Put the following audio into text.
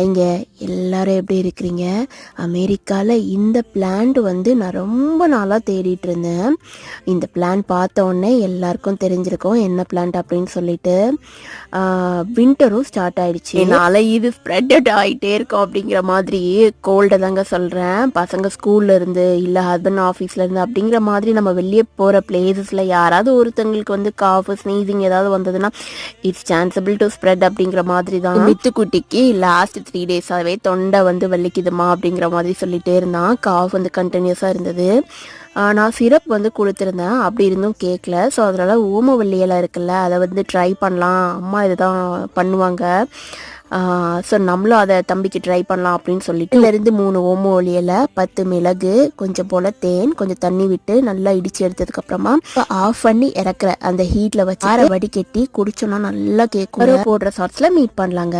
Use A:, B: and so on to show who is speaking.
A: இங்க எல்லாரும் எப்படி இருக்கிறீங்க? அமெரிக்காவில் இந்த பிளான்ட் வந்து நான் ரொம்ப நாளாக தேடிட்டு இருந்தேன். இந்த பிளான் பார்த்த உடனே எல்லாருக்கும் தெரிஞ்சிருக்கும் என்ன பிளான்ட் அப்படின்னு சொல்லிட்டு. வின்டரும் ஸ்டார்ட் ஆயிடுச்சு. என்னால் இது ஸ்ப்ரெட் ஆகிட்டே இருக்கும் அப்படிங்கிற மாதிரி கோல்டை தாங்க சொல்கிறேன். பசங்க ஸ்கூல்ல இருந்து இல்லை ஹஸ்பண்ட் ஆஃபீஸ்ல இருந்து அப்படிங்கிற மாதிரி நம்ம வெளியே போகிற பிளேசஸில் யாராவது ஒருத்தங்களுக்கு வந்து காஃப் ஸ்னீசிங் ஏதாவது வந்ததுன்னா இட்ஸ் சான்சபிள் டு ஸ்ப்ரெட் அப்படிங்கிற மாதிரி தான். மித்துக்குட்டிக்கு லாஸ்ட் 3 டேஸாகவே தொண்டை வந்து வலிக்குதுமா அப்படிங்கிற மாதிரி சொல்லிகிட்டே இருந்தான். காஃப் வந்து கண்டினியூஸாக இருந்தது. நான் சிரப் வந்து கொடுத்துருந்தேன், அப்படி இருந்தும் கேட்கல. ஸோ அதனால் ஓமவல்லி இலை இருக்குல்ல, அதை வந்து ட்ரை பண்ணலாம், அம்மா இதுதான் பண்ணுவாங்க, ஸோ நம்மளும் அதை தம்பிக்கு ட்ரை பண்ணலாம் அப்படின்னு சொல்லிட்டு 2-3 ஓமவல்லி இலை, 10 மிளகு, கொஞ்சம் போல் தேன், கொஞ்சம் தண்ணி விட்டு நல்லா இடித்து எடுத்ததுக்கப்புறமா ஆஃப் பண்ணி இறக்குற அந்த ஹீட்டில் வச்சு வடிகட்டி குடிச்சோன்னா நல்லா கேட்கும். போடுற ஷார்ட்ஸில் மீட் பண்ணலாங்க.